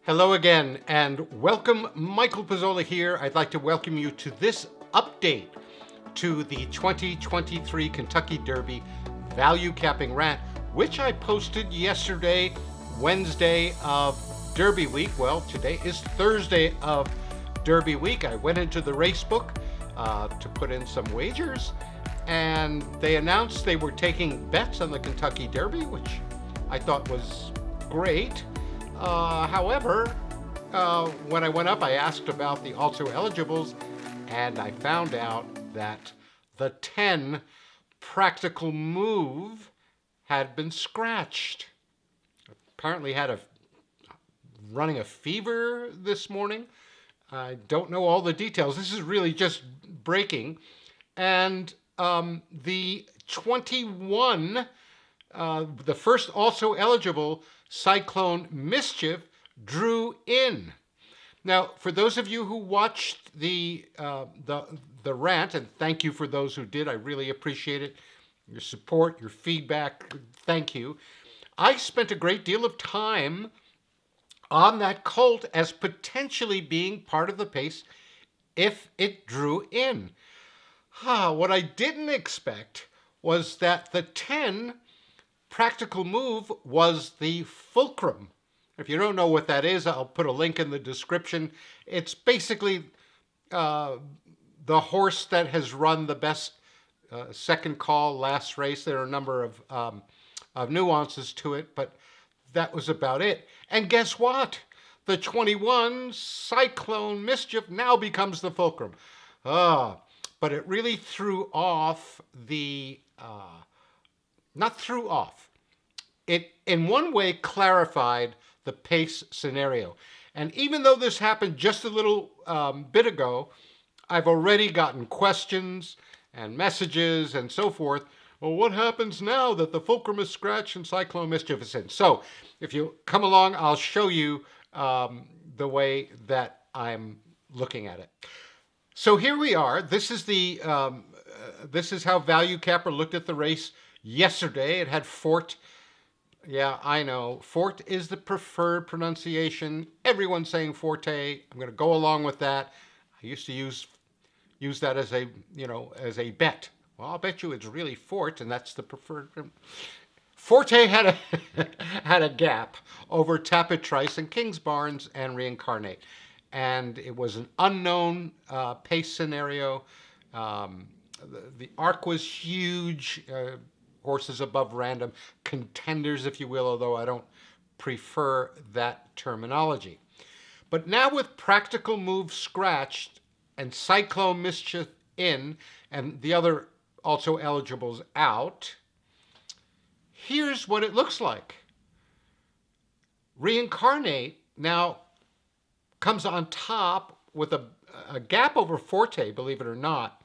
Hello again, and welcome. Michael Pizzolla here. I'd like to welcome you to this update to the 2023 Kentucky Derby ValueCapping Rant, which I posted yesterday, Wednesday of Derby week. Well, today is Thursday of Derby week. I went into the race book to put in some wagers, and they announced they were taking bets on the Kentucky Derby, which I thought was great. However, when I went up, I asked about the also eligibles, and I found out that the 10 practical move had been scratched. Apparently had running a fever this morning. I don't know all the details. This is really just breaking. And the 21, the first also eligible, Cyclone Mischief, drew in. Now, for those of you who watched the rant, and thank you for those who did, I really appreciate it. Your support, your feedback, thank you. I spent a great deal of time on that colt as potentially being part of the pace if it drew in. What I didn't expect was that the 10 practical move was the fulcrum. If you don't know what that is, I'll put a link in the description. It's basically the horse that has run the best second call last race. There are a number of nuances to it, but that was about it. And guess what? The 21 Cyclone Mischief now becomes the fulcrum. But it really threw off the... not threw off. It, in one way, clarified the pace scenario. And even though this happened just a little bit ago, I've already gotten questions and messages and so forth. Well, what happens now that the fulcrum is scratched and Cyclone Mischief is in? So if you come along, I'll show you the way that I'm looking at it. So here we are. This is how ValueCapper looked at the race yesterday. It had Fort. Yeah, I know. Fort is the preferred pronunciation. Everyone's saying Forte. I'm going to go along with that. I used to use that as a bet. Well, I'll bet you it's really Fort, and that's the preferred. Forte had a gap over Tapitrice and Kingsbarns and Reincarnate, and it was an unknown pace scenario. The arc was huge. Horses above random, contenders, if you will, although I don't prefer that terminology. But now with practical move scratched and Cyclone Mischief in and the other also eligibles out, here's what it looks like. Reincarnate now comes on top with a gap over Forte, believe it or not,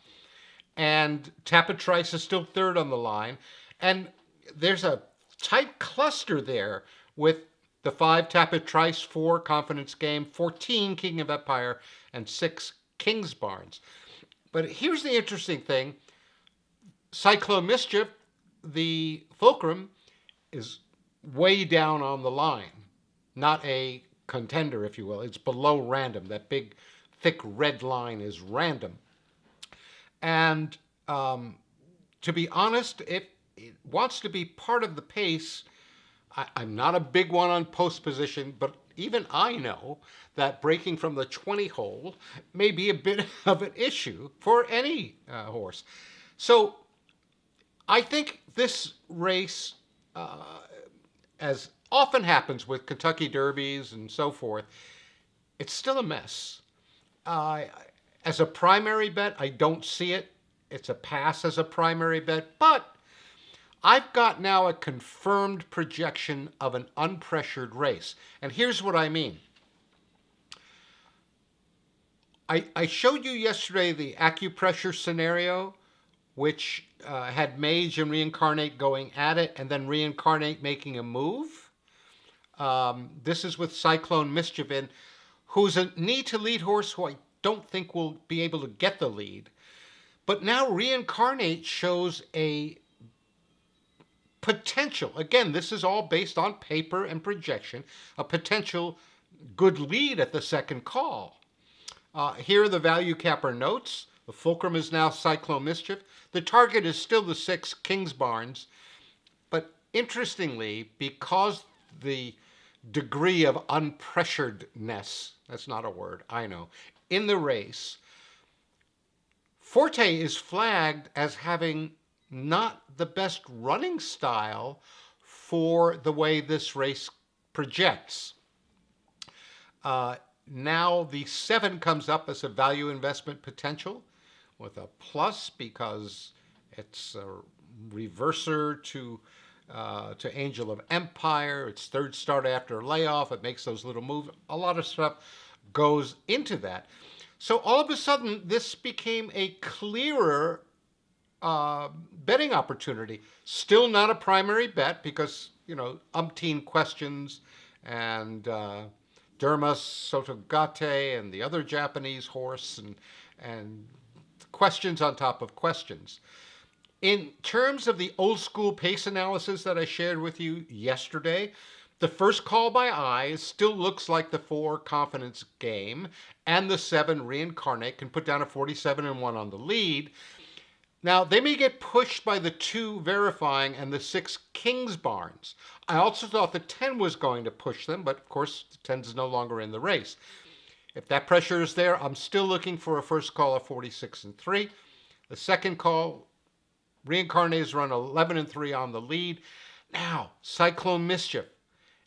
and Tapitrice is still third on the line. And there's a tight cluster there with the 5 Tapitrice, 4 Confidence Game, 14 King of Empire, and 6 Kingsbarns. But here's the interesting thing. Cyclone Mischief, the fulcrum, is way down on the line. Not a contender, if you will. It's below random. That big, thick red line is random. And to be honest, it wants to be part of the pace. I'm not a big one on post position, but even I know that breaking from the 20 hole may be a bit of an issue for any horse. So I think this race, as often happens with Kentucky Derbies and so forth, it's still a mess. As a primary bet, I don't see it. It's a pass as a primary bet, but I've got now a confirmed projection of an unpressured race. And here's what I mean. I showed you yesterday the acupressure scenario, which had Mage and Reincarnate going at it, and then Reincarnate making a move. This is with Cyclone Mischief in, who's a need-to-lead horse who I don't think will be able to get the lead. But now Reincarnate shows a potential, again, this is all based on paper and projection, a potential good lead at the second call. Here are the value capper notes. The fulcrum is now Cyclone Mischief. The target is still the 6 Kingsbarns. But interestingly, because the degree of unpressuredness, that's not a word, I know, in the race, Forte is flagged as having not the best running style for the way this race projects. Now the 7 comes up as a value investment potential with a plus because it's a reverser to Angel of Empire. It's third start after a layoff. It makes those little moves. A lot of stuff goes into that. So all of a sudden, this became a clearer betting opportunity. Still not a primary bet because, umpteen questions and Dermas Sotogate and the other Japanese horse and questions on top of questions. In terms of the old school pace analysis that I shared with you yesterday, the first call by eye still looks like the 4 Confidence Game, and the 7 Reincarnate can put down a 47-1 on the lead. Now, they may get pushed by the 2 Verifying and the 6 Kingsbarns. I also thought the 10 was going to push them, but of course, the 10 is no longer in the race. If that pressure is there, I'm still looking for a first call of 46-3. The second call, Reincarnate has run 11-3 on the lead. Now, Cyclone Mischief.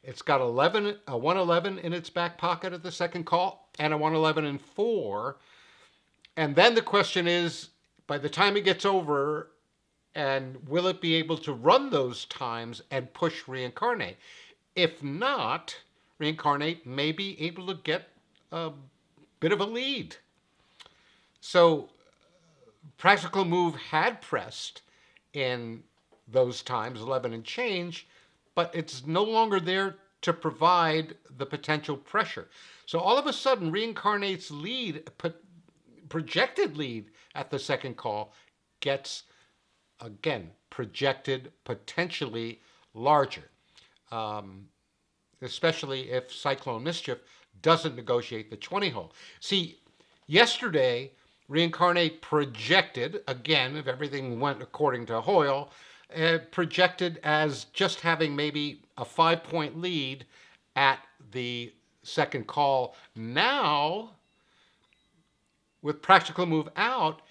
It's got a 111 in its back pocket at the second call and a 111-4. And then the question is, by the time it gets over, and will it be able to run those times and push Reincarnate? If not, Reincarnate may be able to get a bit of a lead. So Practical Move had pressed in those times, 11 and change, but it's no longer there to provide the potential pressure. So all of a sudden, Reincarnate's lead, projected lead at the second call, gets, again, projected potentially larger, especially if Cyclone Mischief doesn't negotiate the 20 hole. See, yesterday, Reincarnate projected, again, if everything went according to Hoyle, projected as just having maybe a 5-point lead at the second call. Now, with Practical Move out,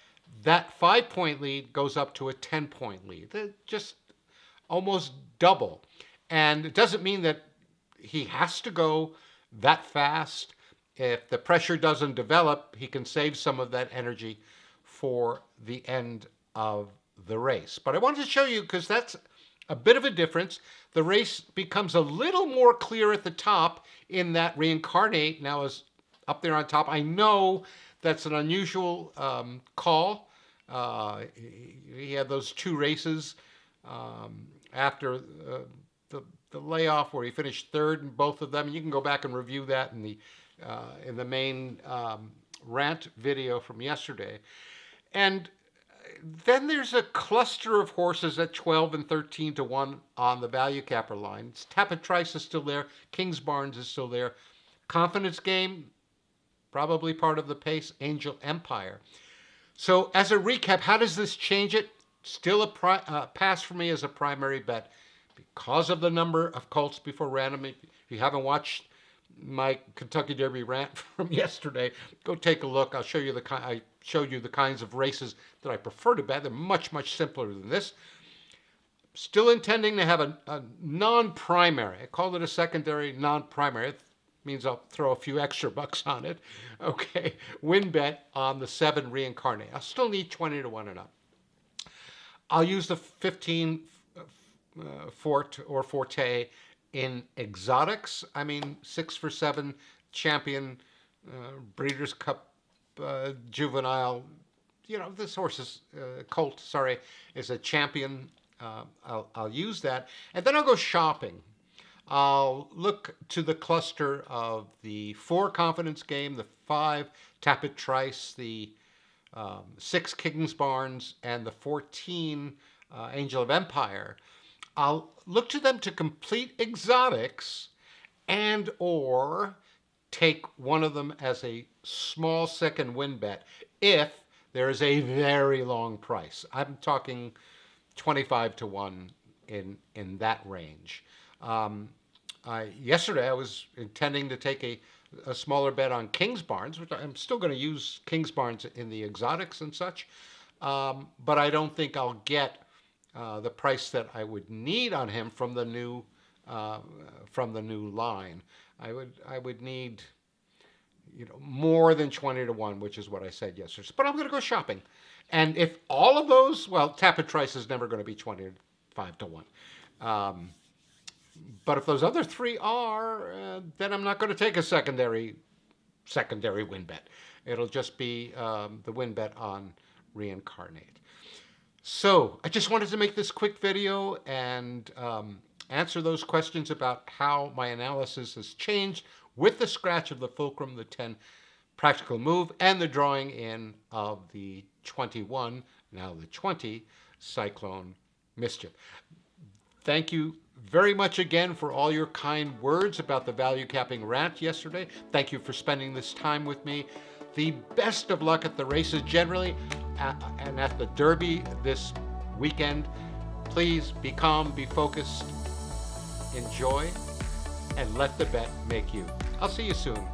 that 5-point lead goes up to a 10-point lead. They're just almost double. And it doesn't mean that he has to go that fast. If the pressure doesn't develop, he can save some of that energy for the end of the race. But I wanted to show you because that's a bit of a difference. The race becomes a little more clear at the top in that Reincarnate now is up there on top. I know that's an unusual call. He had those 2 races after the layoff where he finished 3rd in both of them. You can go back and review that in the main rant video from yesterday. And then there's a cluster of horses at 12 and 13-1 on the value capper line. Tapitrice is still there. Kingsbarns is still there. Confidence Game, probably part of the pace. Angel Empire. So as a recap, how does this change it? Still a pass for me as a primary bet because of the number of colts before random. If you haven't watched my Kentucky Derby rant from yesterday, go take a look. I showed you the kinds of races that I prefer to bet. They're much, much simpler than this. Still intending to have a non-primary. I call it a secondary non-primary. It means I'll throw a few extra bucks on it. Okay, win bet on the 7 Reincarnate. I'll still need 20-1 and up. I'll use the 15 Fort or Forte in exotics. I mean, 6 for 7 champion, Breeders' Cup juvenile. This horse is colt. Sorry, is a champion. I'll use that, and then I'll go shopping. I'll look to the cluster of the 4 Confidence Game, the 5 Tapitrice, the 6 Kingsbarns, and the 14 Angel of Empire. I'll look to them to complete exotics and or take one of them as a small second win bet if there is a very long price. I'm talking 25 to 1 in that range. Yesterday I was intending to take a smaller bet on King's Barnes, which I'm still going to use King's Barnes in the exotics and such, but I don't think I'll get the price that I would need on him from the new line. I would need more than 20 to 1, which is what I said yesterday. But I'm going to go shopping. And if all of those, well, Tapit Trice is never going to be 25 to 1. But if those other three are, then I'm not going to take a secondary win bet. It'll just be the win bet on Reincarnate. So I just wanted to make this quick video and answer those questions about how my analysis has changed with the scratch of the Fulcrum, the 10 practical move, and the drawing in of the 21, now the 20, Cyclone Mischief. Thank you very much again for all your kind words about the value capping rant yesterday. Thank you for spending this time with me. The best of luck at the races generally and at the Derby this weekend. Please be calm, be focused, enjoy, and let the bet make you. I'll see you soon.